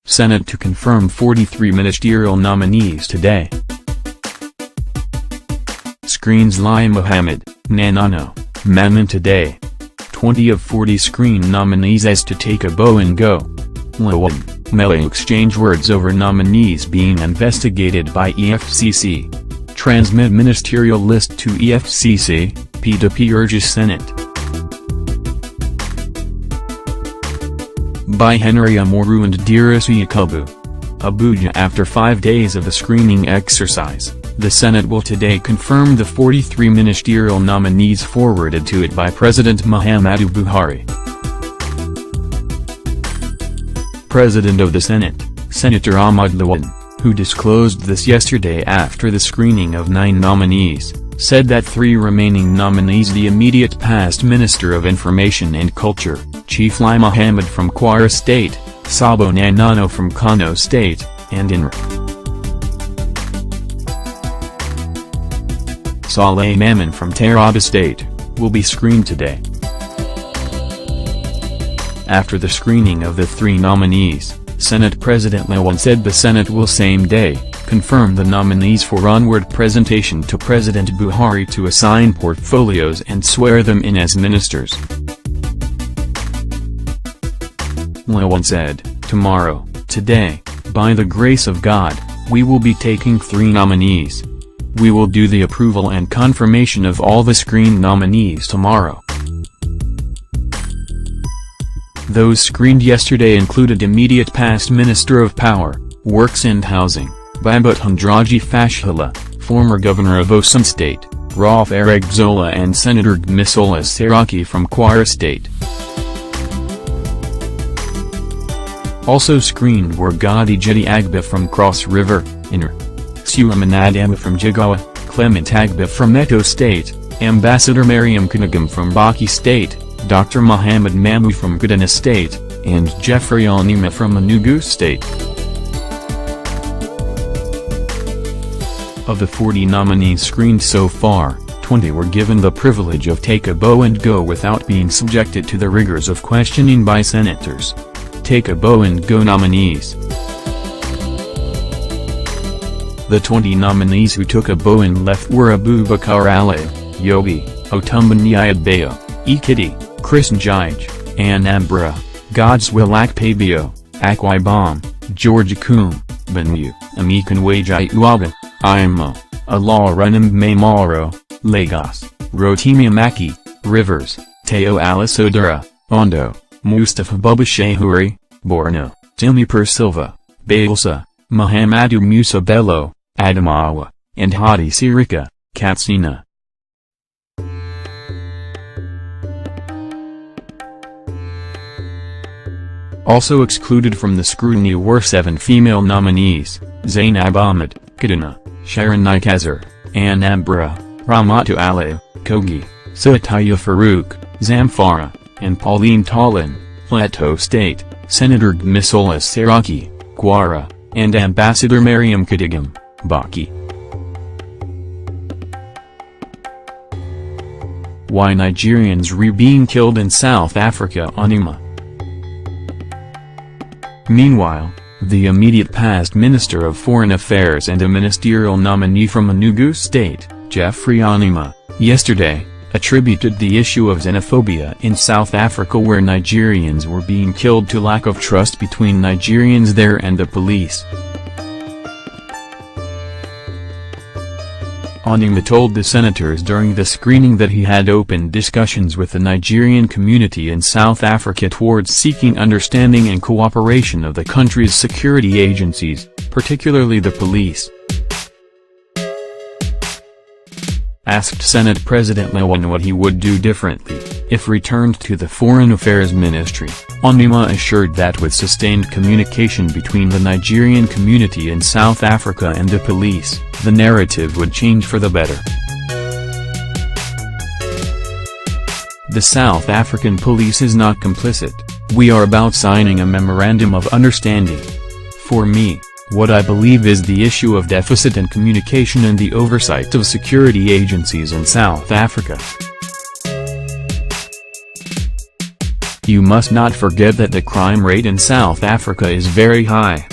Senate to confirm 43 ministerial nominees today. Screens Lai Mohammed, Nanano, Manan today. 20 of 40 screen nominees as to take a bow and go. Lawan, Mele exchange words over nominees being investigated by EFCC. Transmit ministerial list to EFCC, PDP urges Senate. By Henry Amoru and Dirisi Yakubu. Abuja. After 5 days of the screening exercise, the Senate will today confirm the 43 ministerial nominees forwarded to it by President Muhammadu Buhari. President of the Senate, Senator Ahmad Lawan, who disclosed this yesterday after the screening of 9 nominees, said that 3 remaining nominees, the immediate past Minister of Information and Culture, Chief Lai Mohammed from Kwara State, Sabo Nanano from Kano State, and Inr. Saleh Maman from Taraba State, will be screened today. After the screening of the 3 nominees, Senate President Lawan said the Senate will same day confirm the nominees for onward presentation to President Buhari to assign portfolios and swear them in as ministers. Lawan said, "Tomorrow, today, by the grace of God, we will be taking 3 nominees. We will do the approval and confirmation of all the screened nominees tomorrow." Those screened yesterday included immediate past Minister of Power, Works and Housing, Babatunde Fashola, former Governor of Osun State, Rauf Aregbesola, and Senator Gbemisola Saraki from Kwara State. Also screened were Gadi Jedi Agba from Cross River, Inr. Suleiman Adama from Jigawa, Clement Agba from Edo State, Ambassador Mariam Kanagam from Bauchi State, Dr. Muhammad Mamu from Kaduna State, and Jeffrey Onima from Enugu State. Of the 40 nominees screened so far, 20 were given the privilege of take a bow and go without being subjected to the rigors of questioning by senators. Take a bow and go nominees. The 20 nominees who took a bow and left were Abubakar Ale, Yobi, Otumbani Adebayo, Ekiti, Chris Njige, Anambra, Godswill Akpabio, Akwa Ibom, George Akum, Benue, Amikanwaji Uaga, Imo, Alaranam Maimaro, Lagos, Rotimi Maki, Rivers, Teo Alisodura, Ondo, Mustafa Bubashehuri, Borno, Timipur Silva, Bailsa, Muhammadu Musa Bello, Adamawa, and Hadi Sirika, Katsina. Also excluded from the scrutiny were 7 female nominees: Zainab Ahmed, Kaduna, Sharon Nikazar, Anambra, Ramatu Ale, Kogi, Sataya Farouk, Zamfara, and Pauline Talin, Plateau State, Senator Gbemisola Saraki, Kwara, and Ambassador Mariam Kadigam, Bauchi. Why Nigerians being killed in South Africa. Onima. Meanwhile, the immediate past Minister of Foreign Affairs and a ministerial nominee from Enugu State, Jeffrey Onima, yesterday, attributed the issue of xenophobia in South Africa where Nigerians were being killed to lack of trust between Nigerians there and the police. Onima told the senators during the screening that he had opened discussions with the Nigerian community in South Africa towards seeking understanding and cooperation of the country's security agencies, particularly the police. Asked Senate President Lawan what he would do differently if returned to the Foreign Affairs Ministry, Onima assured that with sustained communication between the Nigerian community in South Africa and the police, the narrative would change for the better. The South African police is not complicit. We are about signing a memorandum of understanding. For me, what I believe is the issue of deficit in communication and the oversight of security agencies in South Africa. You must not forget that the crime rate in South Africa is very high.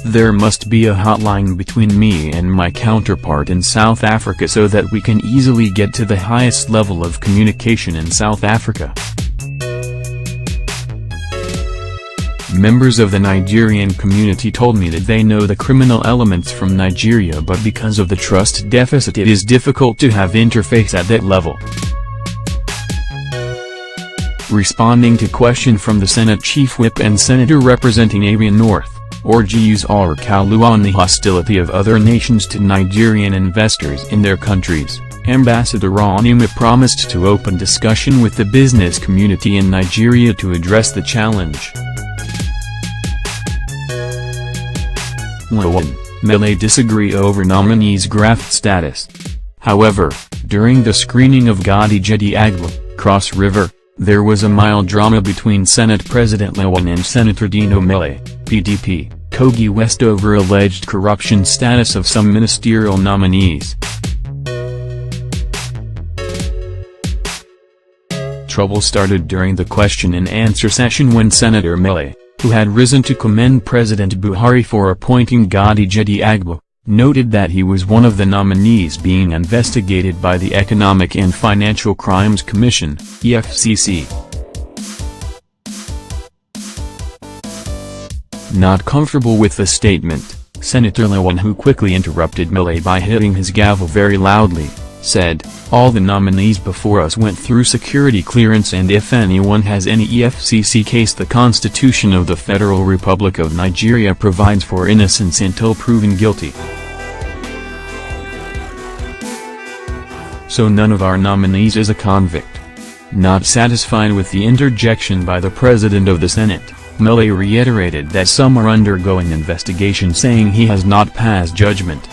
There must be a hotline between me and my counterpart in South Africa so that we can easily get to the highest level of communication in South Africa. Members of the Nigerian community told me that they know the criminal elements from Nigeria, but because of the trust deficit it is difficult to have interface at that level. Responding to question from the Senate Chief Whip and Senator representing Abia North, Orjius Arakalu on the hostility of other nations to Nigerian investors in their countries, Ambassador Onime promised to open discussion with the business community in Nigeria to address the challenge. Lawan, Mele disagree over nominees' graft status. However, during the screening of Gadi Jedi Agba, Cross River, there was a mild drama between Senate President Lawan and Senator Dino Mele, PDP, Kogi West over alleged corruption status of some ministerial nominees. Trouble started during the question and answer session when Senator Mele, who had risen to commend President Buhari for appointing Gadi Jedi Agba, noted that he was one of the nominees being investigated by the Economic and Financial Crimes Commission, EFCC. Not comfortable with the statement, Senator Lawan, who quickly interrupted Mele by hitting his gavel very loudly, said, "All the nominees before us went through security clearance, and if anyone has any EFCC case, the Constitution of the Federal Republic of Nigeria provides for innocence until proven guilty. So none of our nominees is a convict." Not satisfied with the interjection by the President of the Senate, Mele reiterated that some are undergoing investigation, saying he has not passed judgment.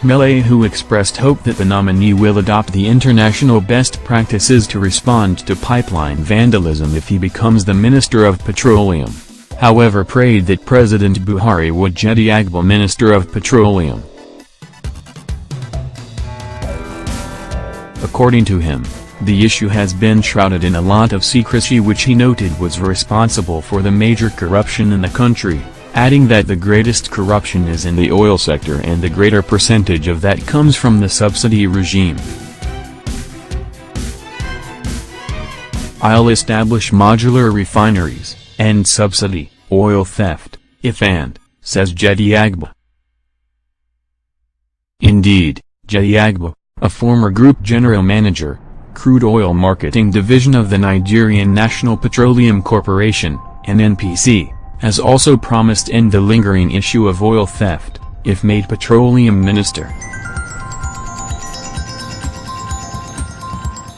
Mele, who expressed hope that the nominee will adopt the international best practices to respond to pipeline vandalism if he becomes the Minister of Petroleum, however prayed that President Buhari would Jedi Agba Minister of Petroleum. According to him, the issue has been shrouded in a lot of secrecy, which he noted was responsible for the major corruption in the country, adding that the greatest corruption is in the oil sector and the greater percentage of that comes from the subsidy regime. "I'll establish modular refineries, end subsidy, oil theft, if and," says Jedi Agba. Indeed, Jedi Agba, a former Group General Manager, Crude Oil Marketing Division of the Nigerian National Petroleum Corporation, NNPC, has also promised end the lingering issue of oil theft, if made petroleum minister.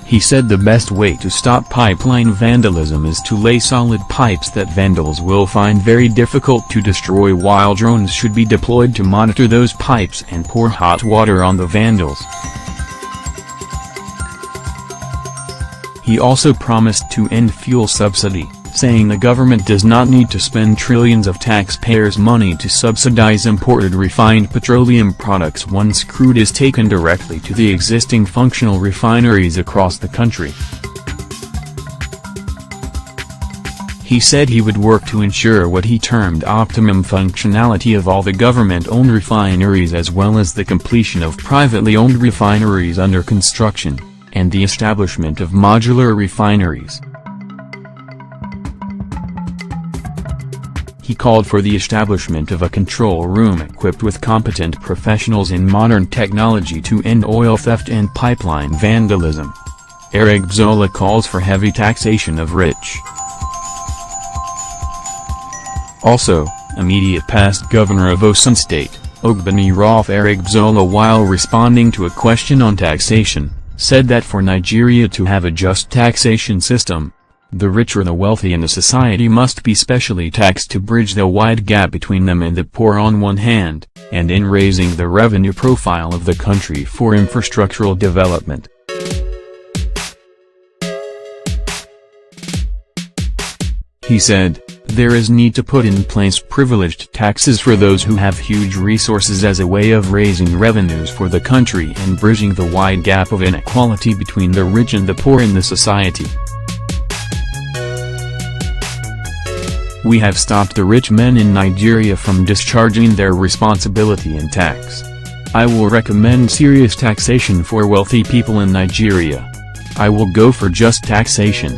He said the best way to stop pipeline vandalism is to lay solid pipes that vandals will find very difficult to destroy, while drones should be deployed to monitor those pipes and pour hot water on the vandals. He also promised to end fuel subsidy, saying the government does not need to spend trillions of taxpayers' money to subsidize imported refined petroleum products once crude is taken directly to the existing functional refineries across the country. He said he would work to ensure what he termed optimum functionality of all the government-owned refineries, as well as the completion of privately owned refineries under construction, and the establishment of modular refineries. He called for the establishment of a control room equipped with competent professionals in modern technology to end oil theft and pipeline vandalism. Eric Zola calls for heavy taxation of rich. Also, immediate past governor of Osun State, Ogbeni Ralph Eric Zola, while responding to a question on taxation, said that for Nigeria to have a just taxation system, the rich or the wealthy in the society must be specially taxed to bridge the wide gap between them and the poor on one hand, and in raising the revenue profile of the country for infrastructural development. He He said, "There is need to put in place privileged taxes for those who have huge resources as a way of raising revenues for the country and bridging the wide gap of inequality between the rich and the poor in the society. We have stopped the rich men in Nigeria from discharging their responsibility in tax. I will recommend serious taxation for wealthy people in Nigeria. I will go for just taxation."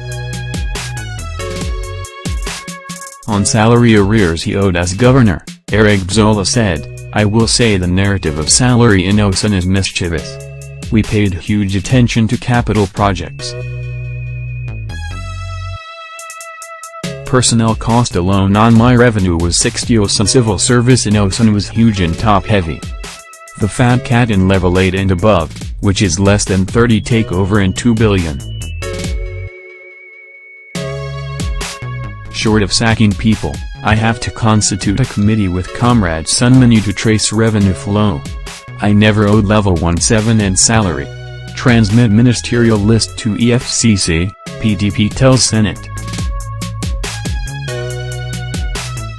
On salary arrears he owed as governor, Arigbosola said, "I will say the narrative of salary in Osun is mischievous. We paid huge attention to capital projects. Personnel cost alone on my revenue was 60 Osun. Civil service in Osun was huge and top-heavy. The fat cat in level 8 and above, which is less than 30 take over in 2 billion. Short of sacking people, I have to constitute a committee with Comrade Sunmanu to trace revenue flow. I never owed level 17 and salary. Transmit ministerial list to EFCC, PDP tells Senate.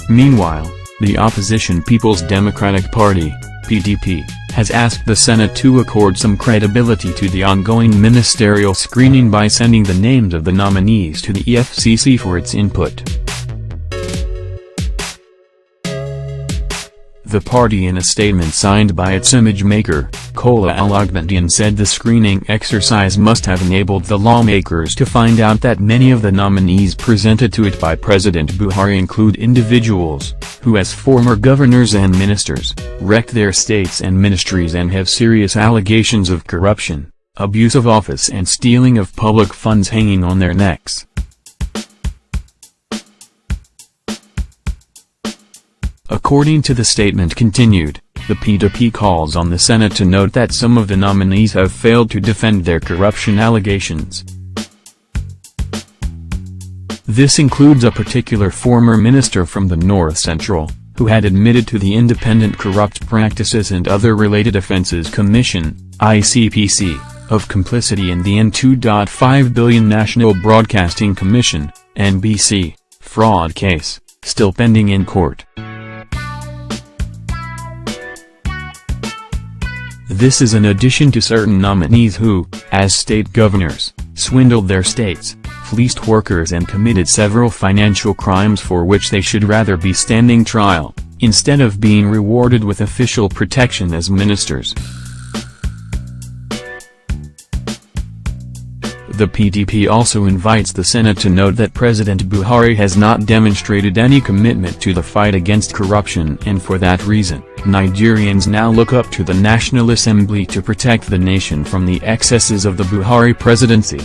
Meanwhile, the opposition People's Democratic Party, PDP, has asked the Senate to accord some credibility to the ongoing ministerial screening by sending the names of the nominees to the EFCC for its input. The party in a statement signed by its image maker, Kola Alagbedian, said the screening exercise must have enabled the lawmakers to find out that many of the nominees presented to it by President Buhari include individuals who, as former governors and ministers, wrecked their states and ministries and have serious allegations of corruption, abuse of office and stealing of public funds hanging on their necks. According to the statement continued, the PDP calls on the Senate to note that some of the nominees have failed to defend their corruption allegations. This includes a particular former minister from the North Central, who had admitted to the Independent Corrupt Practices and Other Related Offences Commission, ICPC, of complicity in the N2.5 billion National Broadcasting Commission, NBC, fraud case, still pending in court. This is in addition to certain nominees who, as state governors, swindled their states, fleeced workers and committed several financial crimes for which they should rather be standing trial, instead of being rewarded with official protection as ministers. The PDP also invites the Senate to note that President Buhari has not demonstrated any commitment to the fight against corruption, and for that reason, Nigerians now look up to the National Assembly to protect the nation from the excesses of the Buhari presidency.